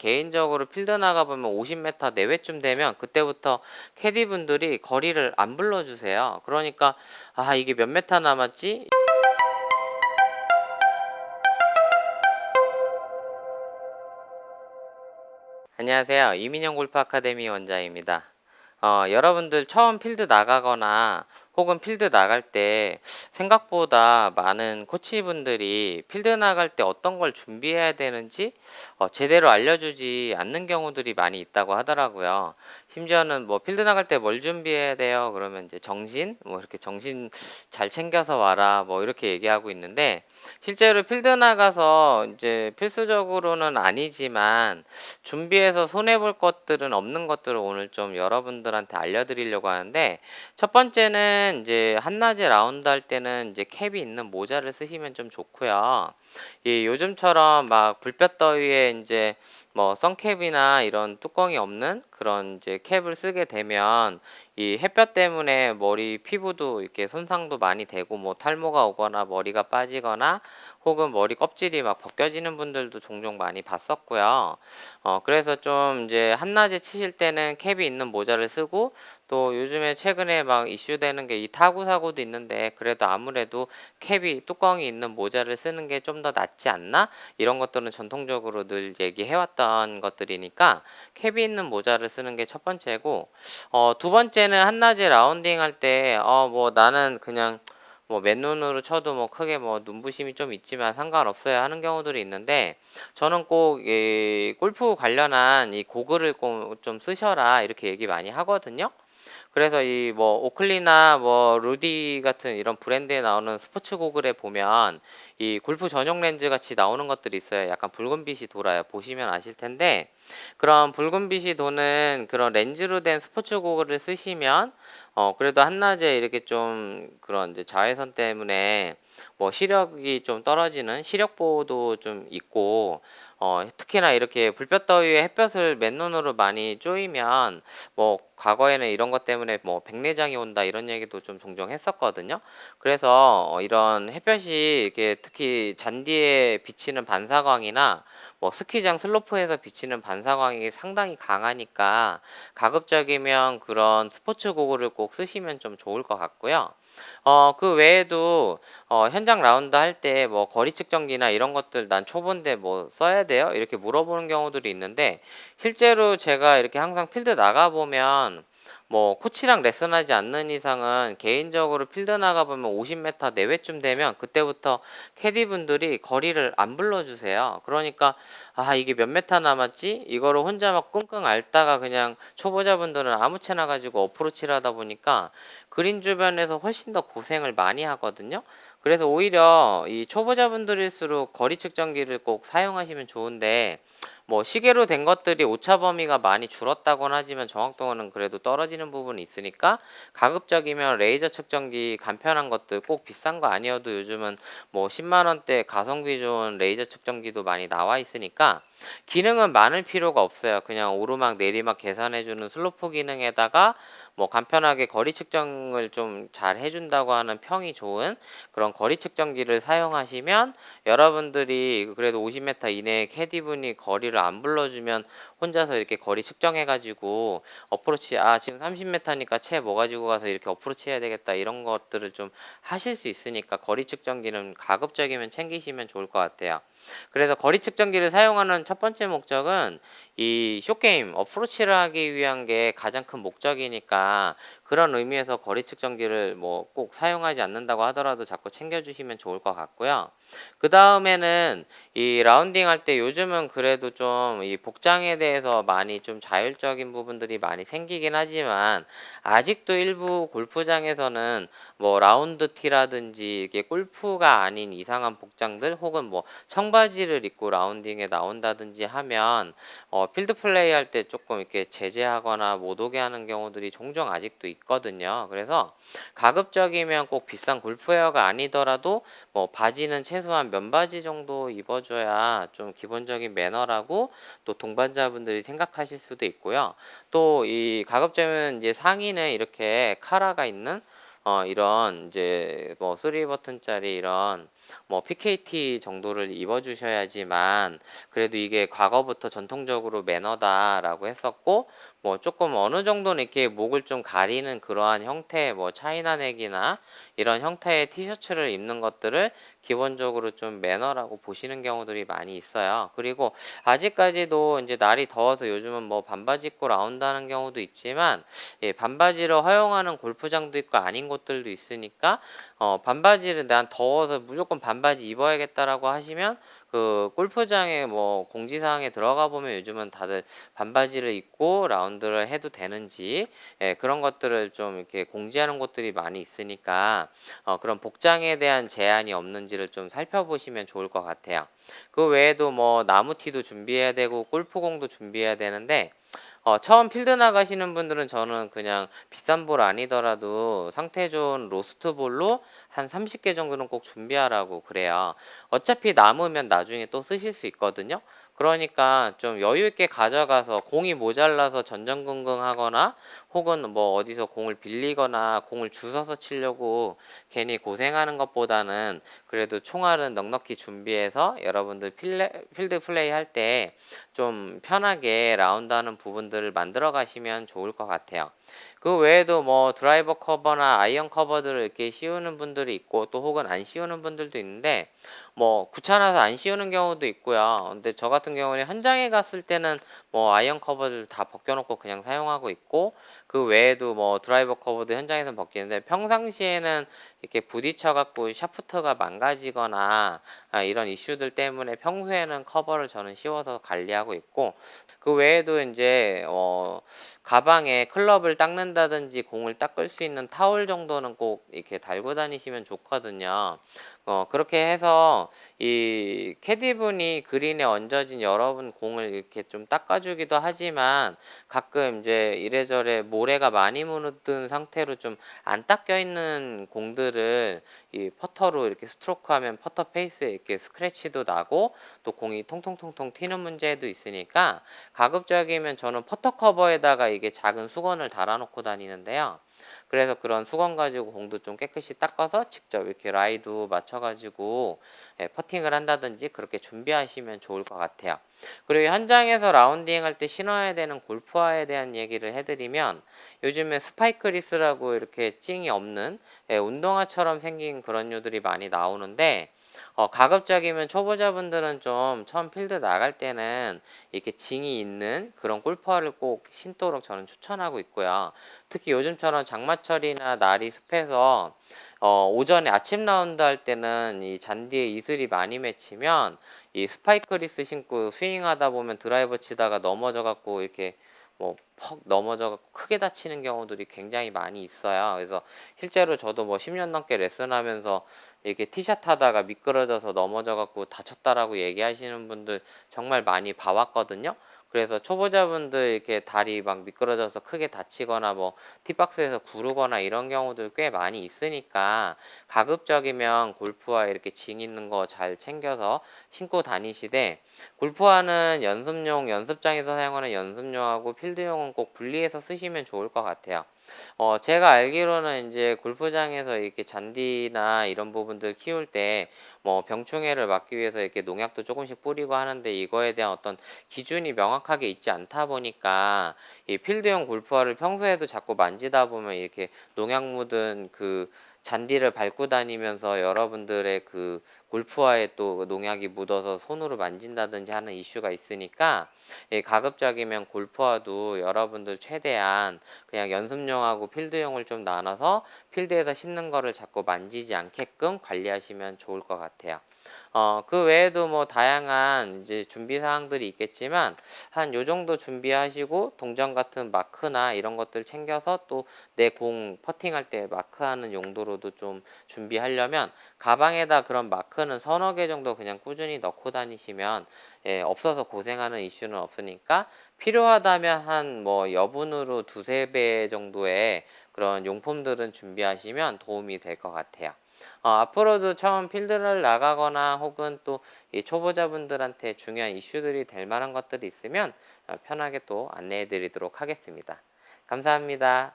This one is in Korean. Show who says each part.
Speaker 1: 개인적으로 필드 나가보면 50m 내외쯤 되면 그때부터 캐디분들이 거리를 안 불러주세요. 그러니까 아 이게 몇 메타 남았지? 안녕하세요. 이민영 골프 아카데미 원장입니다. 여러분들 처음 필드 나가거나 혹은 필드 나갈 때 생각보다 많은 코치분들이 필드 나갈 때 어떤 걸 준비해야 되는지 제대로 알려주지 않는 경우들이 많이 있다고 하더라고요. 심지어는 뭐 필드 나갈 때 뭘 준비해야 돼요? 그러면 이제 정신, 뭐 이렇게 정신 잘 챙겨서 와라, 뭐 이렇게 얘기하고 있는데 실제로 필드 나가서 이제 필수적으로는 아니지만 준비해서 손해 볼 것들은 없는 것들을 오늘 좀 여러분들한테 알려드리려고 하는데 첫 번째는 이제 한낮에 라운드 할 때는 이제 캡이 있는 모자를 쓰시면 좀 좋고요. 이 요즘처럼 막 불볕 더위에 이제 뭐 선캡이나 이런 뚜껑이 없는 그런 이제 캡을 쓰게 되면 이 햇볕 때문에 머리 피부도 이렇게 손상도 많이 되고 뭐 탈모가 오거나 머리가 빠지거나 혹은 머리 껍질이 막 벗겨지는 분들도 종종 많이 봤었고요. 그래서 좀 이제 한낮에 치실 때는 캡이 있는 모자를 쓰고 또 요즘에 최근에 막 이슈되는 게 이 타구 사고도 있는데 그래도 아무래도 캡이 뚜껑이 있는 모자를 쓰는 게 좀 더 낫지 않나? 이런 것들은 전통적으로 늘 얘기해 왔던 것들이니까 캡이 있는 모자를 쓰는 게 첫 번째고 두 번째는 한낮에 라운딩 할 때 뭐 나는 그냥 뭐 맨눈으로 쳐도 뭐 크게 뭐 눈부심이 좀 있지만 상관없어요 하는 경우들이 있는데 저는 꼭 이 골프 관련한 이 고글을 꼭 좀 쓰셔라 이렇게 얘기 많이 하거든요. 그래서 이 뭐 오클리나 뭐 루디 같은 이런 브랜드에 나오는 스포츠 고글에 보면 이 골프 전용 렌즈 같이 나오는 것들이 있어요. 약간 붉은 빛이 돌아요. 보시면 아실 텐데 그런 붉은 빛이 도는 그런 렌즈로 된 스포츠 고글을 쓰시면 그래도 한낮에 이렇게 좀 그런 이제 자외선 때문에 뭐 시력이 좀 떨어지는 시력 보호도 좀 있고 특히나 이렇게 불볕 더위에 햇볕을 맨눈으로 많이 쬐이면 뭐 과거에는 이런 것 때문에 뭐 백내장이 온다 이런 얘기도 좀 종종 했었거든요. 그래서 이런 햇볕이 이렇게 특히 잔디에 비치는 반사광이나 뭐 스키장 슬로프에서 비치는 반사광이 상당히 강하니까 가급적이면 그런 스포츠 고글을 꼭 쓰시면 좀 좋을 것 같고요. 그 외에도 현장 라운드 할 때 뭐 거리 측정기나 이런 것들 "난 초보인데 뭐 써야 돼요?" 이렇게 물어보는 경우들이 있는데 실제로 제가 이렇게 항상 필드 나가 보면 뭐 코치랑 레슨하지 않는 이상은 개인적으로 필드 나가 보면 50m 내외쯤 되면 그때부터 캐디분들이 거리를 안 불러주세요. 그러니까 '아 이게 몇 메타 남았지?' 이거를 혼자 막 끙끙 앓다가 그냥 초보자분들은 아무 채나 가지고 어프로치를 하다 보니까 그린 주변에서 훨씬 더 고생을 많이 하거든요. 그래서 오히려 이 초보자분들일수록 거리 측정기를 꼭 사용하시면 좋은데 뭐 시계로 된 것들이 오차 범위가 많이 줄었다고는 하지만 정확도는 그래도 떨어지는 부분이 있으니까 가급적이면 레이저 측정기 간편한 것들 꼭 비싼 거 아니어도 요즘은 뭐 10만 원대 가성비 좋은 레이저 측정기도 많이 나와 있으니까 기능은 많을 필요가 없어요. 그냥 오르막 내리막 계산해 주는 슬로프 기능에다가 뭐 간편하게 거리 측정을 좀 잘 해 준다고 하는 평이 좋은 그런 거리 측정기를 사용하시면 여러분들이 그래도 50m 이내에 캐디분이 거리를 안 불러주면 혼자서 이렇게 거리 측정해 가지고 어프로치 '아 지금 30m니까 채 뭐 가지고 가서 이렇게 어프로치 해야 되겠다.' 이런 것들을 좀 하실 수 있으니까 거리 측정기는 가급적이면 챙기시면 좋을 것 같아요. 그래서 거리 측정기를 사용하는 첫 번째 목적은 이 숏게임 어프로치를 하기 위한 게 가장 큰 목적이니까 그런 의미에서 거리 측정기를 뭐 꼭 사용하지 않는다고 하더라도 자꾸 챙겨 주시면 좋을 것 같고요. 그다음에는 이 라운딩 할 때 요즘은 그래도 좀 이 복장에 대해서 많이 좀 자율적인 부분들이 많이 생기긴 하지만 아직도 일부 골프장에서는 뭐 라운드 티라든지 이게 골프가 아닌 이상한 복장들 혹은 뭐 청바지를 입고 라운딩에 나온다든지 하면 필드 플레이 할 때 조금 이렇게 제재하거나 못 오게 하는 경우들이 종종 아직도 있거든요. 그래서 가급적이면 꼭 비싼 골프웨어가 아니더라도 뭐 바지는 최소한 면바지 정도 입어 줘야 좀 기본적인 매너라고 또 동반자분들이 생각하실 수도 있고요. 또 이 가급적이면 이제 상의는 이렇게 카라가 있는 이런 이제 뭐 3 버튼짜리 이런 뭐 PKT 정도를 입어 주셔야지만 그래도 이게 과거부터 전통적으로 매너다라고 했었고, 뭐 조금 어느 정도는 이렇게 목을 좀 가리는 그러한 형태의 뭐 차이나넥이나 이런 형태의 티셔츠를 입는 것들을 기본적으로 좀 매너라고 보시는 경우들이 많이 있어요. 그리고 아직까지도 이제 날이 더워서 요즘은 뭐 반바지 입고 나온다는 경우도 있지만, 예, 반바지를 허용하는 골프장도 있고 아닌 곳들도 있으니까, 반바지를 난 더워서 무조건 반바지 입어야겠다라고 하시면 그 골프장에 뭐 공지사항에 들어가 보면 요즘은 다들 반바지를 입고 라운드를 해도 되는지, 예, 그런 것들을 좀 이렇게 공지하는 곳들이 많이 있으니까 그런 복장에 대한 제한이 없는지를 좀 살펴보시면 좋을 것 같아요. 그 외에도 뭐 나무티도 준비해야 되고 골프공도 준비해야 되는데, 처음 필드 나가시는 분들은 저는 그냥 비싼 볼 아니더라도 상태 좋은 로스트 볼로 한 30개 정도는 꼭 준비하라고 그래요. 어차피 남으면 나중에 또 쓰실 수 있거든요. 그러니까 좀 여유 있게 가져가서, 공이 모자라서 전전긍긍하거나 혹은 뭐 어디서 공을 빌리거나 공을 주워서 치려고 괜히 고생하는 것보다는 그래도 총알은 넉넉히 준비해서 여러분들 필드 플레이 할 때 좀 편하게 라운드 하는 부분들을 만들어 가시면 좋을 것 같아요. 그 외에도 뭐 드라이버 커버나 아이언 커버들을 이렇게 씌우는 분들이 있고, 또 혹은 안 씌우는 분들도 있는데, 뭐 귀찮아서 안 씌우는 경우도 있고요. 근데 저 같은 경우는 현장에 갔을 때는 뭐 아이언 커버들 다 벗겨 놓고 그냥 사용하고 있고, 그 외에도 뭐 드라이버 커버도 현장에서 벗기는데, 평상시에는 이렇게 부딪혀 갖고 샤프트가 망가지거나 이런 이슈들 때문에 평소에는 커버를 저는 씌워서 관리하고 있고, 그 외에도 인제 가방에 클럽을 닦는다든지 공을 닦을 수 있는 타올 정도는 꼭 이렇게 달고 다니시면 좋거든요. 그렇게 해서 이 캐디분이 그린에 얹어진 여러분 공을 이렇게 좀 닦아 주기도 하지만, 가끔 인제 이래저래 모래가 많이 묻은 상태로 좀 안 닦여 있는 공들을 이 퍼터로 이렇게 스트로크하면 퍼터 페이스에 이렇게 스크래치도 나고 또 공이 통통통통 튀는 문제도 있으니까, 가급적이면 저는 퍼터 커버에다가 이게 작은 수건을 달아 놓고 다니는데요. 그래서 그런 수건 가지고 공도 좀 깨끗이 닦아서 직접 이렇게 라이도 맞춰 가지고, 예, 퍼팅을 한다든지 그렇게 준비하시면 좋을 것 같아요. 그리고 현장에서 라운딩 할 때 신어야 되는 골프화에 대한 얘기를 해 드리면, 요즘에 스파이크리스라고 이렇게 찡이 없는, 예, 운동화처럼 생긴 그런 류들이 많이 나오는데, 가급적이면 초보자분들은 좀 처음 필드 나갈 때는 이렇게 징이 있는 그런 골프화를 꼭 신도록 저는 추천하고 있고요. 특히 요즘처럼 장마철이나 날이 습해서 오전에 아침 라운드 할 때는 이 잔디에 이슬이 많이 맺히면 이 스파이크리스 신고 스윙하다 보면 드라이버 치다가 넘어져 갖고 이렇게 뭐 퍽 넘어져 갖고 크게 다치는 경우들이 굉장히 많이 있어요. 그래서 실제로 저도 뭐 10년 넘게 레슨하면서 이렇게 티샷 하다가 미끄러져서 넘어져 갖고 다쳤다라고 얘기하시는 분들 정말 많이 봐 왔거든요. 그래서 초보자분들 이렇게 다리 막 미끄러져서 크게 다치거나 뭐 티박스에서 구르거나 이런 경우들 꽤 많이 있으니까, 가급적이면 골프화 이렇게 징 있는 거 잘 챙겨서 신고 다니시되, 골프화는 연습용, 연습장에서 사용하는 연습용하고 필드용은 꼭 분리해서 쓰시면 좋을 것 같아요. 제가 알기로는 인제 골프장에서 이렇게 잔디나 이런 부분들 키울 때 뭐 병충해를 막기 위해서 이렇게 농약도 쪼금씩 뿌리고 하는데, 이거에 대한 어떤 기준이 명확하게 있지 않다 보니까 이 필드용 골프화를 평소에도 자꾸 만지다 보면 이렇게 농약 묻은 그 잔디를 밟고 다니면서 여러분들의 그 골프화에 또 농약이 묻어서 손으로 만진다든지 하는 이슈가 있으니까, 예, 가급적이면 골프화도 여러분들 최대한 그냥 연습용하고 필드용을 좀 나눠서 필드에서 신는 거를 자꾸 만지지 않게끔 관리하시면 좋을 것 같아요. 그 외에도 뭐 다양한 이제 준비 사항들이 있겠지만, 한 요 정도 준비하시고 동전 같은 마크나 이런 것들 챙겨서 또 내 공 퍼팅할 때 마크하는 용도로도 좀 준비하려면, 가방에다 그런 마크는 서너 개 정도 그냥 꾸준히 넣고 다니시면, 예, 없어서 고생하는 이슈는 없으니까, 필요하다면 한 뭐 여분으로 두세 배 정도의 그런 용품들은 준비하시면 도움이 될 것 같아요. 앞으로도 처음 필드를 나가거나 혹은 또 이 초보자분들한테 중요한 이슈들이 될 만한 것들이 있으면 편하게 또 안내해 드리도록 하겠습니다. 감사합니다.